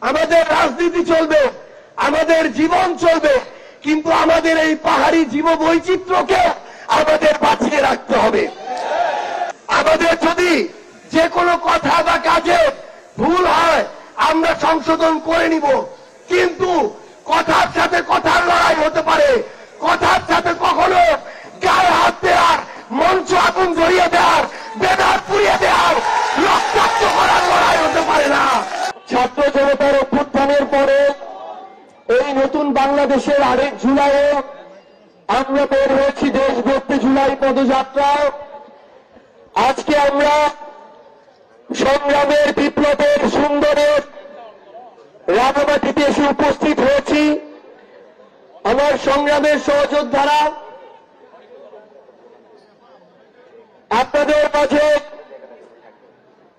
আমাদের রাজনীতি চলবে, আমাদের জীবন চলবে, কিন্তু আমাদের এই পাহাড়ি জীববৈচিত্র্যকে আমাদের বাঁচিয়ে রাখতে হবে। আমাদের যদি যে কোনো কথা বা কাজে ভুল হয় আমরা সংশোধন করে নিব, কিন্তু কথার সাথে কথার লড়াই হতে পারে, কথার সাথে কখনো গায়ে হাত দেওয়ার, মঞ্চ আগুন ধরিয়ে দেওয়ার, ব্যানার পুড়িয়ে দেওয়ার, রক্তাক্ত করার লড়াই হতে পারে না। ছাত্র জনতার অভ্যুত্থানের পরে এই নতুন বাংলাদেশের 8 জুলাইয়ে আমরা বের হয়েছি দেশব্যাপী জুলাই পদযাত্রা। আজকে আমরা সংগ্রামের বিপ্লবের সুন্দরের রাঙামাটিতে এসে উপস্থিত হয়েছি। আমার সংগ্রামের সহযোদ্ধারা আপনাদের মাঝে,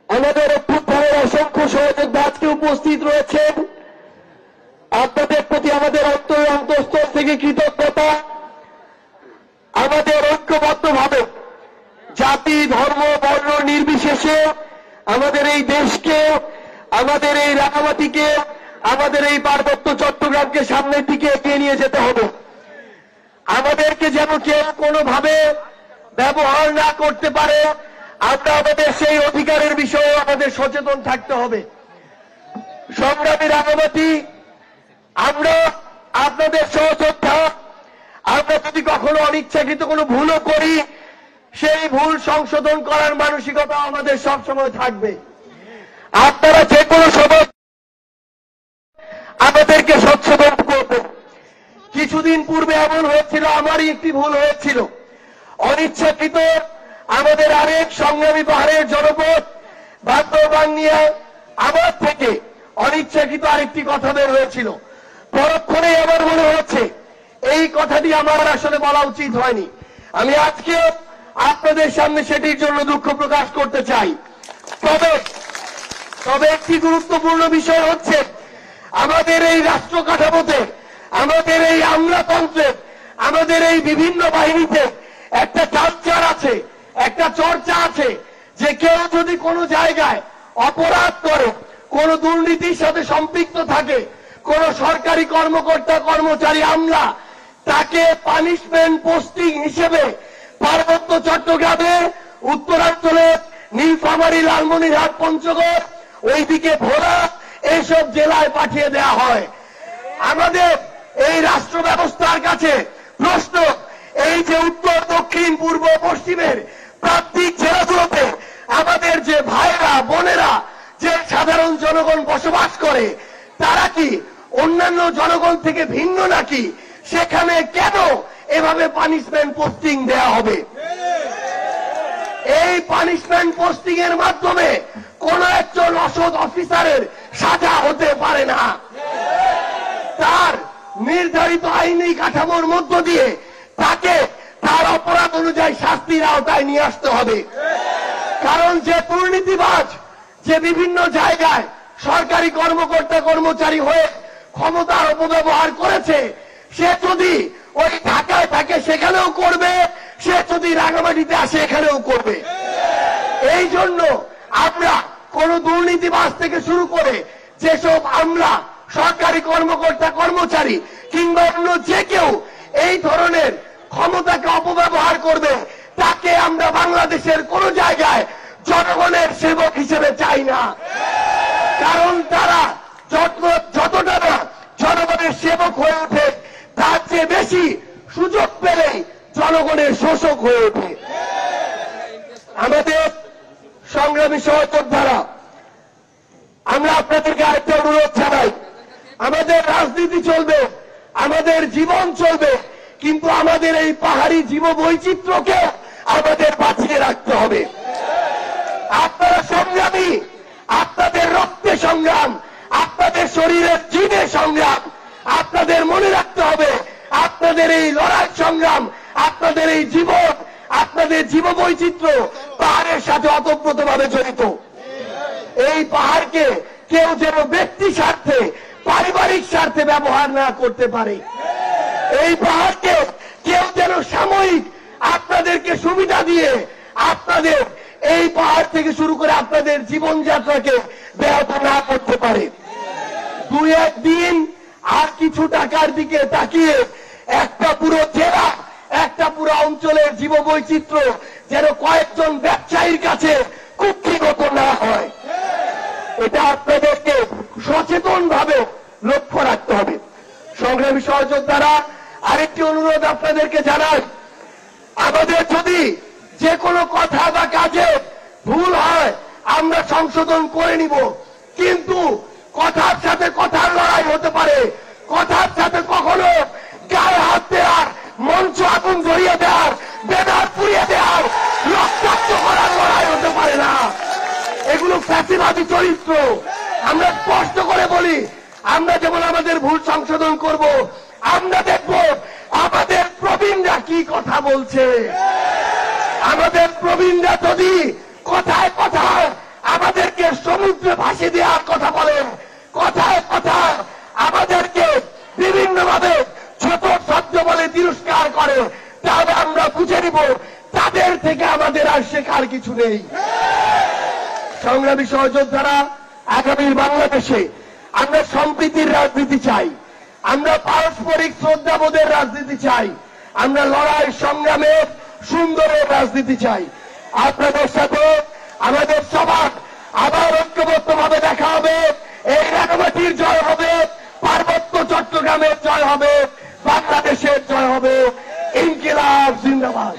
আমাদের অভ্যুত্থানের অসংখ্য সহযোদ্ধা আজকে উপস্থিত রয়েছেন। আপনাদের প্রতি আমাদের অন্তঃস্থল থেকে কৃতজ্ঞতা। আমাদের ঐক্যবদ্ধভাবে জাতি, ধর্ম, বর্ণ নির্বিশেষে আমাদের এই দেশকে, আমাদের এই রাঙামাটিকে, আমাদের এই পার্বত্য চট্টগ্রামকে সামনের দিকে এগিয়ে নিয়ে যেতে হবে। আমাদেরকে যেন কেউ কোনোভাবে ব্যবহার না করতে পারে, আমরা আমাদের সেই অধিকারের বিষয়ে আমাদের সচেতন থাকতে হবে। সংগ্রামী রাঙামাটি, আমরা আপনাদের সহযোদ্ধা। আমরা যদি কখনো অনিচ্ছাকৃত কোনো ভুলও করি, সেই ভুল সংশোধন করার মানসিকতা আমাদের সবসময় থাকবে। আপনারা যে কোনো সময় আমাদেরকে সচেতন করবেন। কিছুদিন পূর্বে এমন হয়েছিল, আমারই একটি ভুল হয়েছিল, অনিচ্ছাকৃত আমাদের আরেক সংগ্রামী পাহাড়ের জনপদ বান্দরবান নিয়ে আমার থেকে অনিচ্ছাকৃত আরেকটি কথা বের হয়েছিল। পরক্ষণে আমার মনে হচ্ছে এই কথাটি আমার আসলে বলা উচিত হয়নি। আমি আজকে আপনাদের সামনে সেটির জন্য দুঃখ প্রকাশ করতে চাই। তবে একটি গুরুত্বপূর্ণ বিষয় হচ্ছে, আমাদের এই রাষ্ট্র কাঠামোতে, আমাদের এই আমলাতন্ত্রে, আমাদের এই বিভিন্ন বাহিনীতে একটা কালচার আছে, একটা চর্চা আছে যে কেউ যদি কোনো জায়গায় অপরাধ করে, কোন দুর্নীতির সাথে সম্পৃক্ত থাকে, কোন সরকারি কর্মকর্তা, কর্মচারী, আমলা, তাকে পানিশমেন্ট পোস্টিং হিসেবে পার্বত্য চট্টগ্রামে, উত্তরাঞ্চলে নীলফামারী, লালমনিরহাট, পঞ্চগড়, ওইদিকে ভোলা, এইসব জেলায় পাঠিয়ে দেওয়া হয়। আমাদের এই রাষ্ট্র ব্যবস্থার কাছে প্রশ্ন, এই যে উত্তর, দক্ষিণ, পূর্ব, পশ্চিমের প্রান্তিক জেলাগুলোতে আমাদের যে ভাইরা, বোনেরা, যে সাধারণ জনগণ বসবাস করে, তারা কি অন্যান্য জনগণ থেকে ভিন্ন নাকি? সেখানে কেন এভাবে পানিশমেন্ট পোস্টিং দেয়া হবে? এই পানিশমেন্ট পোস্টিং এর মাধ্যমে কোন একজন অসৎ অফিসারের সাজা হতে পারে না। তার নির্ধারিত আইনি কাঠামোর মধ্য দিয়ে তাকে তার অপরাধ অনুযায়ী শাস্তির আওতায় নিয়ে আসতে হবে। কারণ যে দুর্নীতিবাজ, যে বিভিন্ন জায়গায় সরকারি কর্মকর্তা, কর্মচারী হয়ে ক্ষমতার অপব্যবহার করেছে, সে যদি ওই ঢাকায় থাকে সেখানেও করবে, সে যদি রাঙামাটিতে আসে এখানেও করবে। এই জন্য আমরা কোন দুর্নীতিবাজ থেকে শুরু করে যেসব আমলা, সরকারি কর্মকর্তা, কর্মচারী কিংবা অন্য যে কেউ এই ধরনের ক্ষমতাকে অপব্যবহার করবে, তাকে আমরা বাংলাদেশের কোন জায়গায় জনগণের সেবক হিসেবে চাই না। কারণ তারা যতটা না জনগণের সেবক হয়ে ওঠে, তার চেয়ে বেশি সুযোগ পেলেই জনগণের শোষক হয়ে ওঠে। আমাদের সংগ্রামী সহযোদ্ধারা, আমরা আপনাদেরকে আরেকটা অনুরোধ জানাই, আমাদের রাজনীতি চলবে, আমাদের জীবন চলবে, কিন্তু আমাদের এই পাহাড়ি জীববৈচিত্র্যকে আমাদের বাঁচিয়ে রাখতে হবে। আপনারা সংগ্রামী, আপনাদের রক্তে সংগ্রাম, আপনাদের শরীরের জিনে সংগ্রাম, আপনাদের মনে রাখতে হবে আপনাদের এই লড়াই সংগ্রাম, আপনাদের এই জীবন, আপনাদের জীববৈচিত্র্য পাহাড়ের সাথে ওতপ্রোতভাবে জড়িত। এই পাহাড়কে কেউ যেন ব্যক্তি স্বার্থে, পারিবারিক স্বার্থে ব্যবহার না করতে পারে। এই পাহাড়কে কেউ যেন সাময়িক আপনাদেরকে সুবিধা দিয়ে আপনাদের এই পাহাড় থেকে শুরু করে আপনাদের জীবনযাত্রাকে ব্যাহত না করতে পারে। দুই একদিন আর কিছু টাকার দিকে তাকিয়ে একটা পুরো জেলা, একটা পুরো অঞ্চলের জীববৈচিত্র্য যেন কয়েকজন ব্যবসায়ীর কাছে কুক্ষিগত না হয়, এটা আপনাদেরকে সচেতন ভাবে লক্ষ্য রাখতে হবে। সংগ্রামী সহযোদ্ধারা, আরেকটি অনুরোধ আপনাদেরকে জানাই, আমাদের যদি যে কোনো কথা বা কাজে ভুল হয় আমরা সংশোধন করে নিব, কিন্তু কথার সাথে কথার লড়াই হতে পারে, কথার সাথে কখনো গায়ে হাত দেওয়ার, মঞ্চ আগুন ধরিয়ে দেওয়ার, বেদার পুড়িয়ে দেওয়ার, রক্তাক্ত করার লড়াই হতে পারে না। এগুলো ফ্যাসিবাদী চরিত্র। আমরা স্পষ্ট করে বলি, আমরা যেমন আমাদের ভুল সংশোধন করব, আমরা দেখব আমাদের প্রবীণরা কি কথা বলছে। আমাদের প্রবীণরা যদি কথায় কথায় আমাদেরকে সমুদ্রে ভাসিয়ে দেওয়ার কথা বলেন, কথায় কথায় আমাদেরকে বিভিন্নভাবে ছোট শব্দ বলে তিরস্কার করে, তাহলে আমরা বুঝে নিব তাদের থেকে আমাদের আর শেখার কিছু নেই। সংগ্রামী সহযোদ্ধারা, আগামীর বাংলাদেশে আমরা সম্প্রীতির রাজনীতি চাই, আমরা পারস্পরিক শ্রদ্ধাবোধের রাজনীতি চাই, আমরা লড়াই সংগ্রামের সুন্দরের রাজনীতি চাই। আপনাদের সাথে আমাদের সবার আবার ঐক্যবদ্ধভাবে দেখা হবে। এই রাঙামাটির জয় হবে, পার্বত্য চট্টগ্রামের জয় হবে, বাংলাদেশের জয় হবে। ইনকিলাব জিন্দাবাদ।